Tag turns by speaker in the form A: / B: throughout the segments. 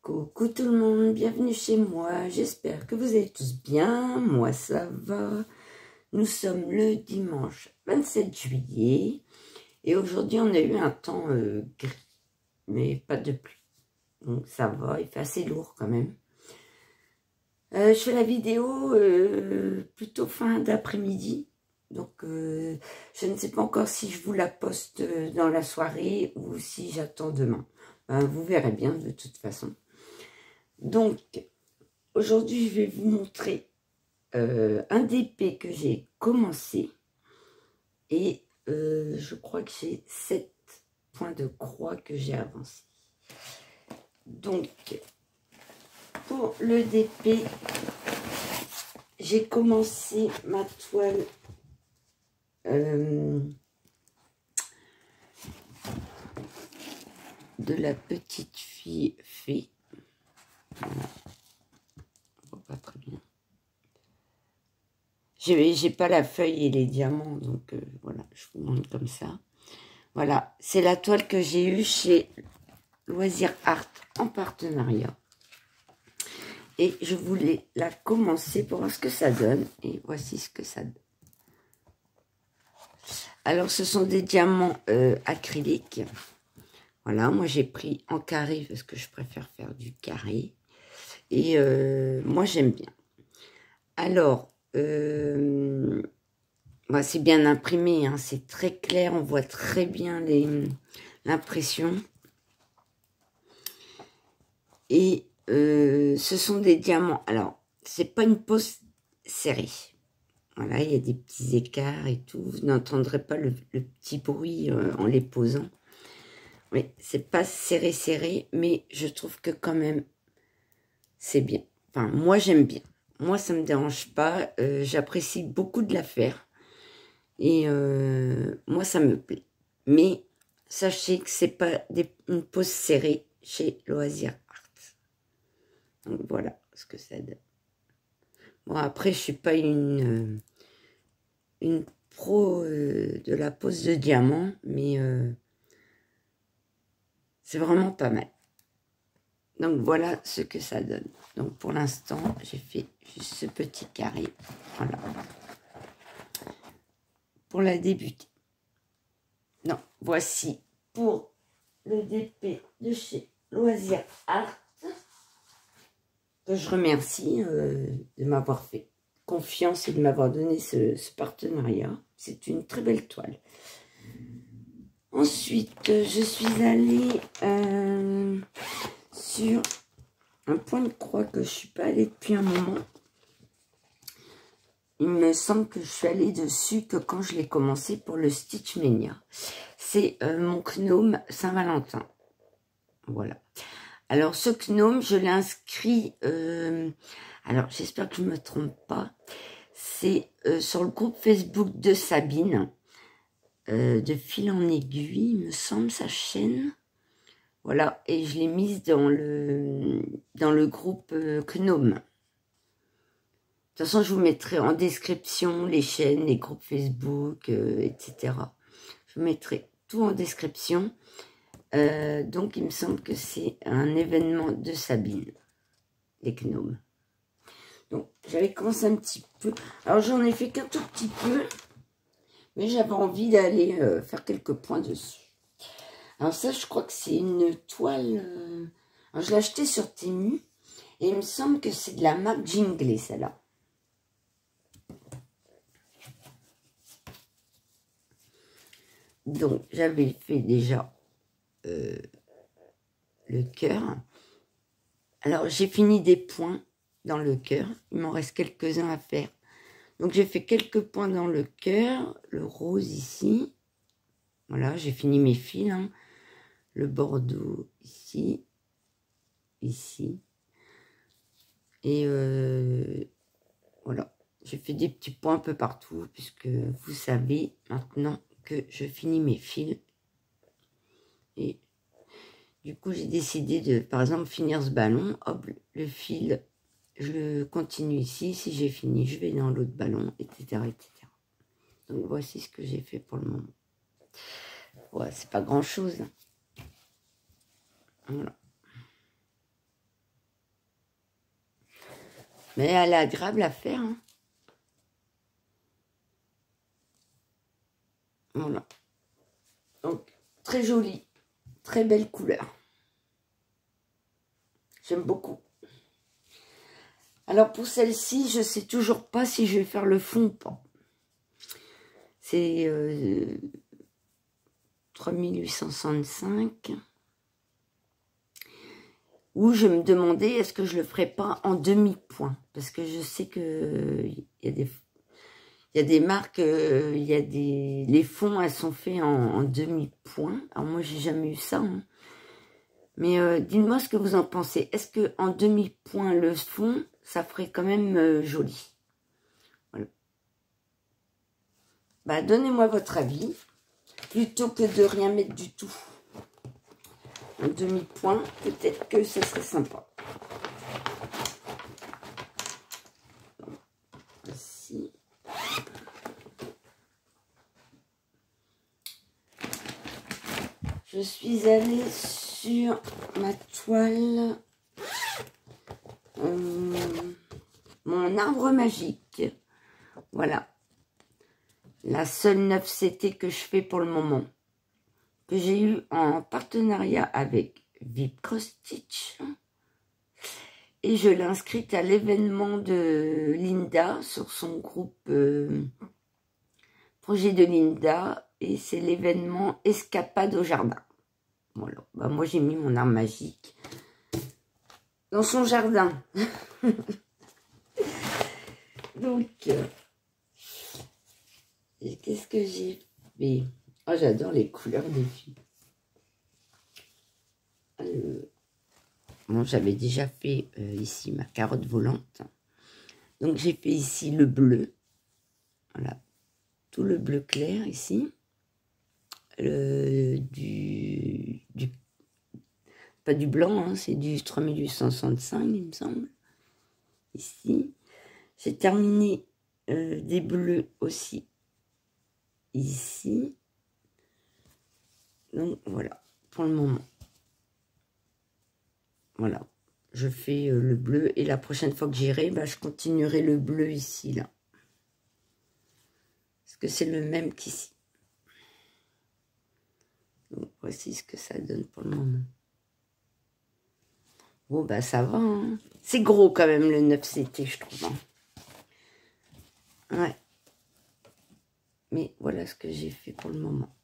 A: Coucou tout le monde, bienvenue chez moi, j'espère que vous allez tous bien, moi ça va. Nous sommes le dimanche 27 juillet et aujourd'hui on a eu un temps gris, mais pas de pluie, donc ça va, il fait assez lourd quand même. Je fais la vidéo plutôt fin d'après-midi, donc je ne sais pas encore si je vous la poste dans la soirée ou si j'attends demain. Vous verrez bien de toute façon. Donc, aujourd'hui, je vais vous montrer un DP que j'ai commencé. Et je crois que j'ai 7 points de croix que j'ai avancé. Donc, pour le DP, j'ai commencé ma toile de la petite fille fée. Voilà. On voit pas très bien. J'ai pas la feuille et les diamants, donc voilà, je vous montre comme ça. Voilà, c'est la toile que j'ai eue chez Loisirs Art en partenariat. Et je voulais la commencer pour voir ce que ça donne. Et voici ce que ça donne. Alors, ce sont des diamants acryliques. Voilà, moi j'ai pris en carré parce que je préfère faire du carré. Et moi j'aime bien. Alors, bah, c'est bien imprimé, hein, c'est très clair, on voit très bien l'impression. Et ce sont des diamants. Alors, c'est pas une pose serrée. Voilà, il y a des petits écarts et tout. Vous n'entendrez pas le petit bruit en les posant. Oui, c'est pas serré, mais je trouve que quand même, c'est bien. Enfin, moi, j'aime bien. Moi, ça me dérange pas. J'apprécie beaucoup de la faire. Et moi, ça me plaît. Mais sachez que c'est pas une pose serrée chez Loisirs Art. Donc, voilà ce que ça donne. Bon, après, je suis pas une pro de la pose de diamant, mais c'est vraiment pas mal. Donc, voilà ce que ça donne. Donc, pour l'instant, j'ai fait juste ce petit carré. Voilà. Pour la débuter. Non, voici pour le DP de chez Loisirs Art, que je remercie de m'avoir fait confiance et de m'avoir donné ce partenariat. C'est une très belle toile. Ensuite, je suis allée sur un point de croix que je ne suis pas allée depuis un moment. Il me semble que je suis allée dessus que quand je l'ai commencé pour le Stitch Mania. C'est mon gnome Saint-Valentin. Voilà. Alors, ce gnome, je l'ai inscrit... alors, j'espère que je ne me trompe pas. C'est sur le groupe Facebook de Sabine. De fil en aiguille, il me semble, sa chaîne. Voilà. Et je l'ai mise dans le groupe gnome. De toute façon, je vous mettrai en description les chaînes, les groupes Facebook, etc. Je vous mettrai tout en description. Donc, il me semble que c'est un événement de Sabine, les gnomes. Donc, j'avais commencé un petit peu. Alors, j'en ai fait qu'un tout petit peu. Mais j'avais envie d'aller faire quelques points dessus. Alors ça, je crois que c'est une toile... Alors, je l'ai acheté sur Temu. Et il me semble que c'est de la marque Jingley, celle-là. Donc, j'avais fait déjà le cœur. Alors, j'ai fini des points dans le cœur. Il m'en reste quelques-uns à faire. Donc, j'ai fait quelques points dans le cœur. Le rose ici. Voilà, j'ai fini mes fils. Hein. Le bordeaux ici. Ici. Et voilà. J'ai fait des petits points un peu partout. Puisque vous savez maintenant que je finis mes fils. Et du coup, j'ai décidé de, par exemple, finir ce ballon. Hop, le fil, je le continue ici. Si j'ai fini, je vais dans l'autre ballon, etc., etc. Donc, voici ce que j'ai fait pour le moment. Ouais, c'est pas grand-chose. Voilà. Mais elle est agréable à faire. Hein. Voilà. Donc, très jolie. Très belle couleur. J'aime beaucoup. Alors, pour celle-ci, je ne sais toujours pas si je vais faire le fond ou pas. C'est 3865. Où je me demandais, est-ce que je le ferais pas en demi-point? Parce que je sais que il y a des marques, les fonds, elles sont faits en demi-point. Alors moi, j'ai jamais eu ça. Hein. Mais dites-moi ce que vous en pensez. Est-ce que en demi-point le fond, ça ferait quand même joli? Voilà. Bah, donnez-moi votre avis. Plutôt que de rien mettre du tout. Un demi-point, peut-être que ça serait sympa. Voici. Je suis allée sur ma toile, mon arbre magique. Voilà. La seule 9CT que je fais pour le moment. Que j'ai eu en partenariat avec VIP Cross Stitch. Et je l'ai inscrite à l'événement de Linda sur son groupe Projet de Linda. Et c'est l'événement Escapade au jardin. Voilà. Bah, moi, j'ai mis mon arbre magique dans son jardin. Donc, qu'est-ce que j'ai fait? Oh, j'adore les couleurs des filles. Bon, j'avais déjà fait ici ma carotte volante. Donc, j'ai fait ici le bleu. Voilà. Tout le bleu clair ici. Pas du blanc, hein, c'est du 3865, il me semble. Ici. J'ai terminé des bleus aussi. Ici. Donc, voilà. Pour le moment. Voilà, je fais le bleu et la prochaine fois que j'irai, bah, je continuerai le bleu ici, là. Parce que c'est le même qu'ici. Donc, voici ce que ça donne pour le moment. Bon, bah ça va, hein. C'est gros quand même le 9CT, je trouve. Hein. Ouais. Mais voilà ce que j'ai fait pour le moment.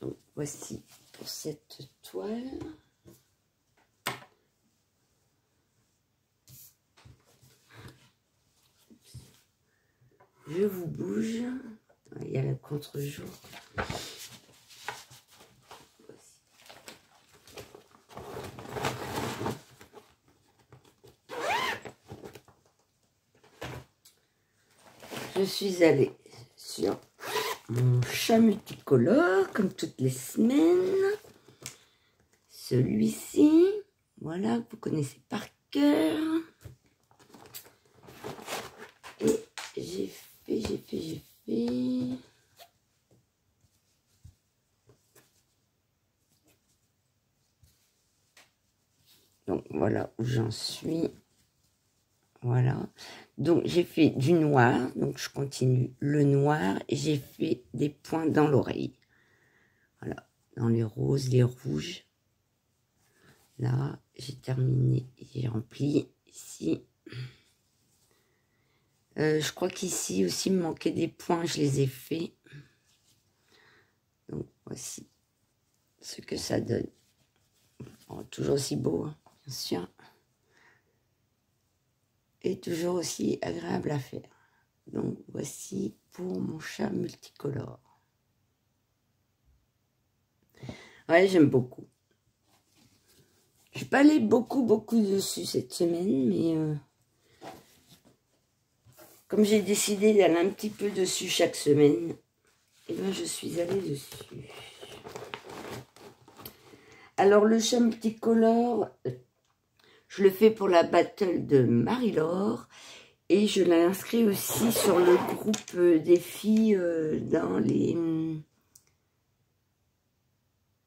A: Donc, voici pour cette toile. Je vous bouge. Il y a le contre-jour. Je suis allée sur mon chat multicolore, comme toutes les semaines. Celui-ci, voilà, que vous connaissez par cœur. Et j'ai fait. Donc, voilà où j'en suis. Voilà. Donc, j'ai fait du noir. Donc, je continue le noir. Et j'ai fait des points dans l'oreille. Voilà. Dans les roses, les rouges. Là, j'ai terminé. J'ai rempli ici. Je crois qu'ici aussi, il me manquait des points. Je les ai faits. Donc, voici ce que ça donne. Oh, toujours aussi beau, hein, bien sûr. Et toujours aussi agréable à faire. Donc, voici pour mon chat multicolore. Ouais, j'aime beaucoup. Je suis pas allée beaucoup dessus cette semaine, mais comme j'ai décidé d'aller un petit peu dessus chaque semaine, et ben je suis allée dessus. Alors, le chat multicolore, je le fais pour la battle de Marie-Laure. Et je l'ai inscrit aussi sur le groupe des filles dans les...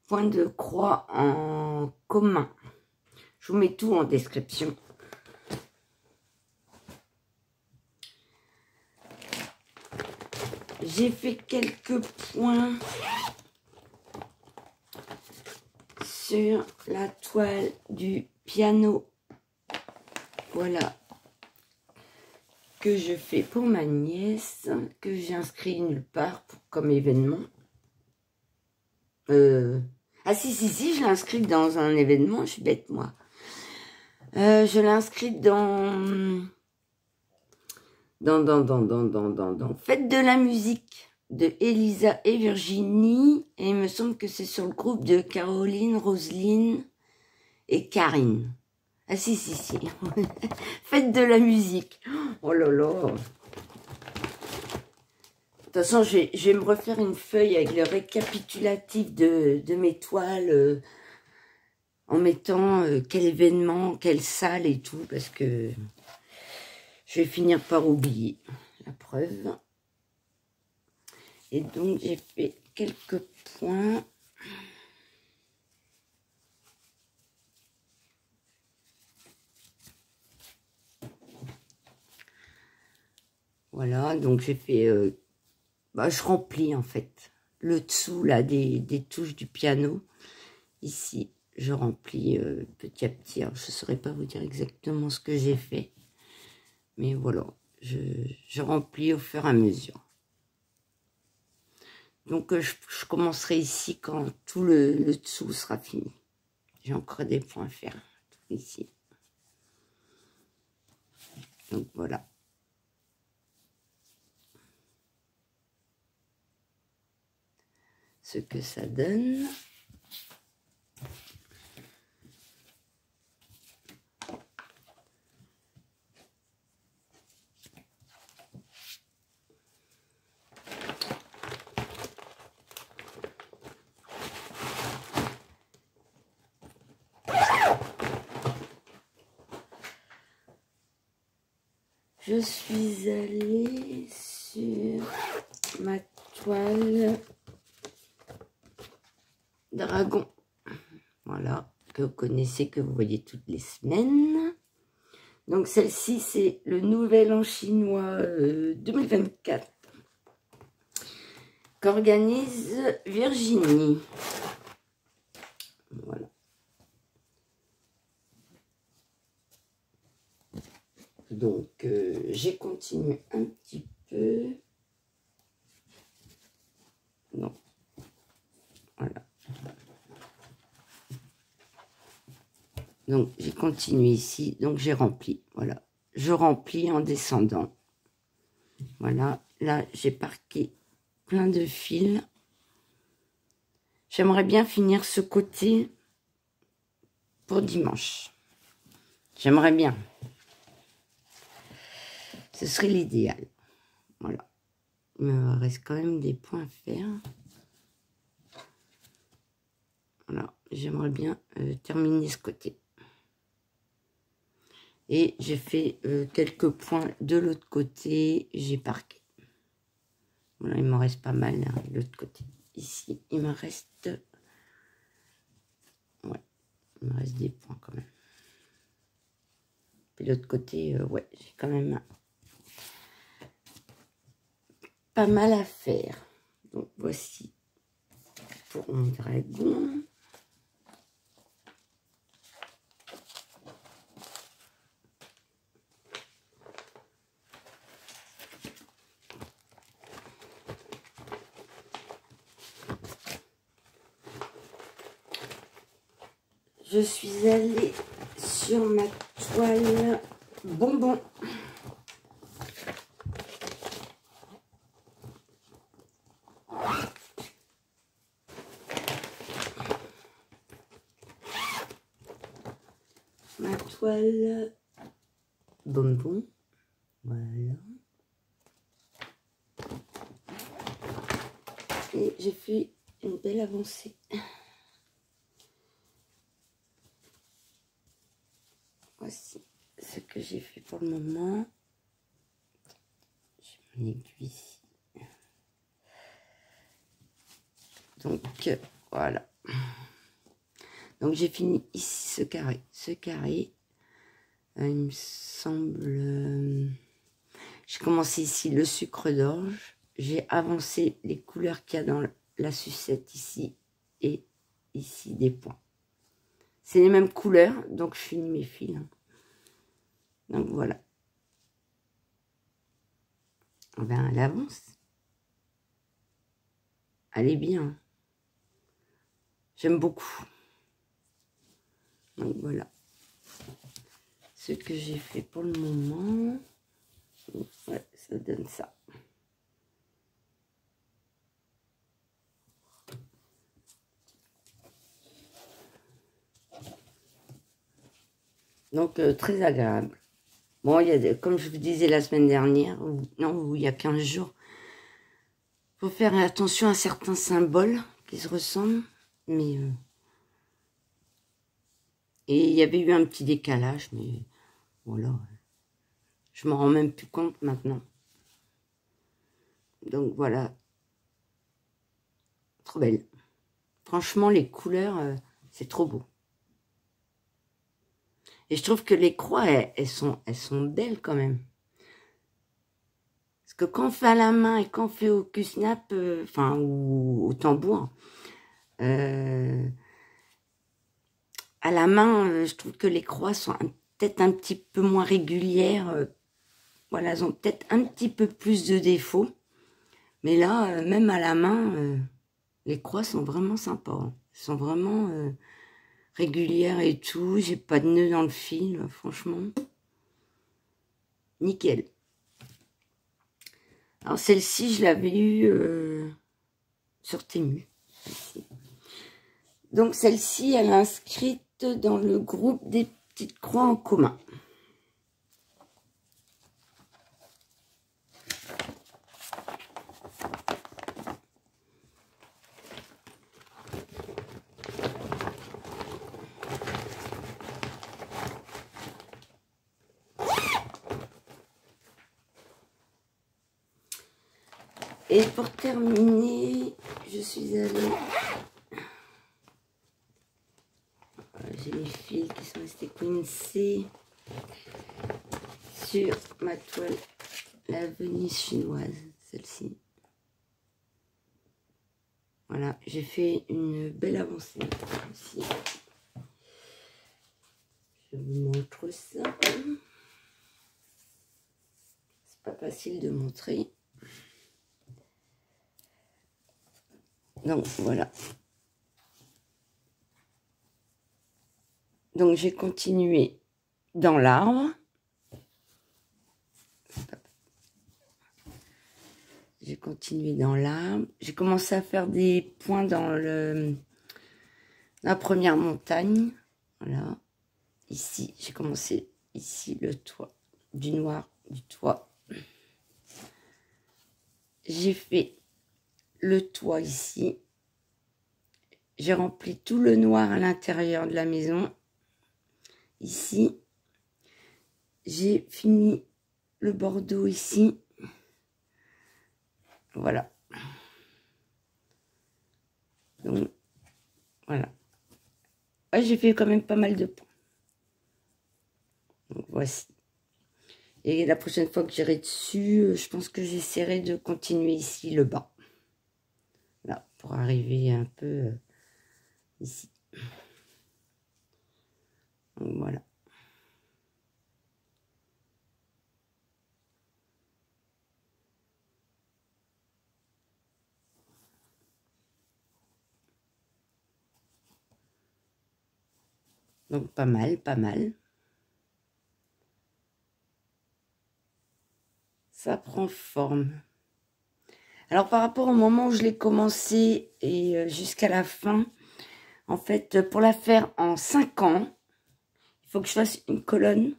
A: point de croix en commun. Je vous mets tout en description. J'ai fait quelques points sur la toile du piano. Voilà. Que je fais pour ma nièce, que j'ai inscrit nulle part comme événement. Ah si, je l'ai inscrite dans un événement, je suis bête moi. Je l'ai inscrite dans Fête de la musique de Elisa et Virginie, et il me semble que c'est sur le groupe de Caroline, Roselyne et Karine. Ah si. Fête de la musique. Oh là là. De toute façon, je vais me refaire une feuille avec le récapitulatif de mes toiles en mettant quel événement, quelle salle et tout, parce que je vais finir par oublier la preuve. Et donc, j'ai fait quelques points. Voilà, donc j'ai fait... je remplis en fait le dessous là des touches du piano. Ici, je remplis petit à petit. Alors, je ne saurais pas vous dire exactement ce que j'ai fait. Mais voilà, je remplis au fur et à mesure. Donc, je commencerai ici quand tout le dessous sera fini. J'ai encore des points à faire ici. Donc, voilà. Ce que ça donne. Je suis allée sur ma toile dragon. Voilà, que vous connaissez, que vous voyez toutes les semaines. Donc celle-ci, c'est le Nouvel An chinois 2024 qu'organise Virginie. Voilà. Donc j'ai continué un petit peu. Non. Voilà. Donc, j'ai continué ici. Donc, j'ai rempli. Voilà. Je remplis en descendant. Voilà. Là, j'ai parqué plein de fils. J'aimerais bien finir ce côté pour dimanche. J'aimerais bien. Ce serait l'idéal. Voilà. Il me reste quand même des points à faire. Voilà. J'aimerais bien terminer ce côté. Et j'ai fait quelques points de l'autre côté. J'ai parqué. Voilà, il m'en reste pas mal hein, de l'autre côté. Ici, il me reste... Ouais, il me reste des points quand même. Puis l'autre côté, ouais, j'ai quand même pas mal à faire. Donc, voici pour mon dragon. Je suis allée sur ma toile bonbon. Ma toile bonbon. Voilà. Et j'ai fait une belle avancée. Voici ce que j'ai fait pour le moment. J'ai mon aiguille ici. Donc, Voilà. Donc j'ai fini ici ce carré. Ce carré, il me semble... j'ai commencé ici le sucre d'orge. J'ai avancé les couleurs qu'il y a dans la sucette ici et ici des points. C'est les mêmes couleurs, donc je finis mes fils. Donc voilà. Ben, elle avance. Elle est bien. J'aime beaucoup. Donc voilà. Ce que j'ai fait pour le moment. Ouais, ça donne ça. Donc très agréable. Bon, il y a des, comme je vous disais la semaine dernière, ou il y a 15 jours, faut faire attention à certains symboles qui se ressemblent, mais et il y avait eu un petit décalage, mais voilà, je m'en rends même plus compte maintenant. Donc voilà, trop belle. Franchement, les couleurs, c'est trop beau. Et je trouve que les croix, elles sont belles quand même. Parce que quand on fait à la main et quand on fait au Q-snap, enfin, ou au tambour, à la main, je trouve que les croix sont peut-être un petit peu moins régulières. Voilà, elles ont peut-être un petit peu plus de défauts. Mais là, même à la main, les croix sont vraiment sympas. Hein. Elles sont vraiment régulières et tout. J'ai pas de nœud dans le fil, franchement. Nickel. Alors celle-ci, je l'avais eue sur Temu. Donc celle-ci, elle est inscrite dans le groupe des petites croix en commun. Et pour terminer, je suis allée... J'ai les fils qui sont restés coincés sur ma toile, la Venise chinoise, celle-ci. Voilà, j'ai fait une belle avancée ici. Je vous montre ça. C'est pas facile de montrer. Donc voilà. Donc j'ai continué dans l'arbre. J'ai continué dans l'arbre. J'ai commencé à faire des points dans la première montagne. Voilà. Ici, j'ai commencé ici le toit, du noir du toit. J'ai fait le toit ici. J'ai rempli tout le noir à l'intérieur de la maison. Ici, j'ai fini le bordeaux ici. Voilà. Donc, voilà. Ah, j'ai fait quand même pas mal de points. Donc, voici. Et la prochaine fois que j'irai dessus, je pense que j'essaierai de continuer ici le bas. Là, pour arriver un peu ici. Donc, voilà. Donc, pas mal, pas mal. Ça prend forme. Alors, par rapport au moment où je l'ai commencé et jusqu'à la fin, en fait, pour la faire en 5 ans, il faut que je fasse une colonne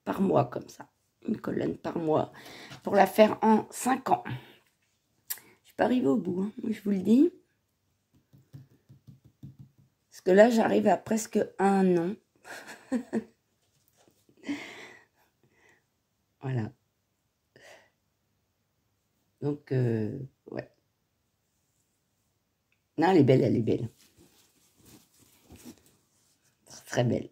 A: par mois, comme ça. Une colonne par mois, pour la faire en 5 ans. Je ne suis pas arrivée au bout, hein, je vous le dis. Parce que là, j'arrive à presque 1 an. Voilà. Donc, ouais. Non, elle est belle, elle est belle. très belle.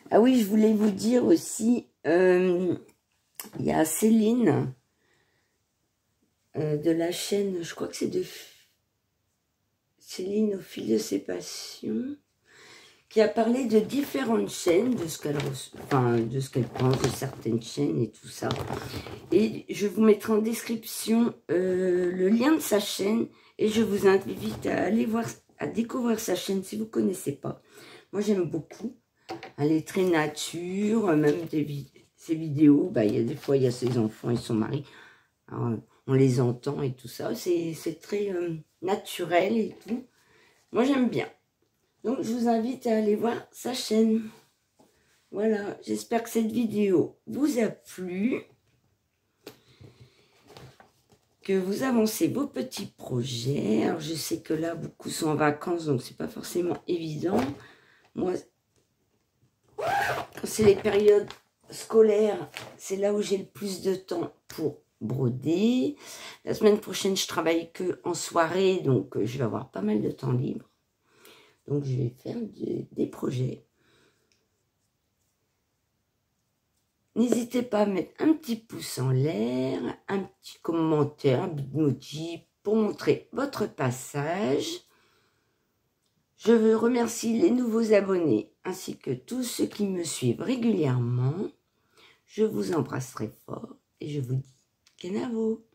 A: Ah oui, je voulais vous dire aussi, il y a Céline de la chaîne, je crois que c'est de Céline au fil de ses passions, qui a parlé de différentes chaînes, de ce qu'elle de ce qu'elle pense de certaines chaînes et tout ça. Et je vous mettrai en description le lien de sa chaîne et je vous invite à aller voir, à découvrir sa chaîne si vous ne connaissez pas. Moi, j'aime beaucoup. Elle est très nature, même ses vidéos, bah, il y a des fois, il y a ses enfants et son mari. Alors, on les entend et tout ça. C'est très naturel et tout. Moi, j'aime bien. Donc, je vous invite à aller voir sa chaîne. Voilà, j'espère que cette vidéo vous a plu. Que vous avancez vos petits projets. Alors, je sais que là, beaucoup sont en vacances, donc c'est pas forcément évident. Moi, quand c'est les périodes scolaires, c'est là où j'ai le plus de temps pour broder. La semaine prochaine, je travaille que en soirée, donc je vais avoir pas mal de temps libre. Donc, je vais faire des projets. N'hésitez pas à mettre un petit pouce en l'air, un petit commentaire, un bitmoji pour montrer votre passage. Je veux remercier les nouveaux abonnés ainsi que tous ceux qui me suivent régulièrement. Je vous embrasse très fort et je vous dis kenavo.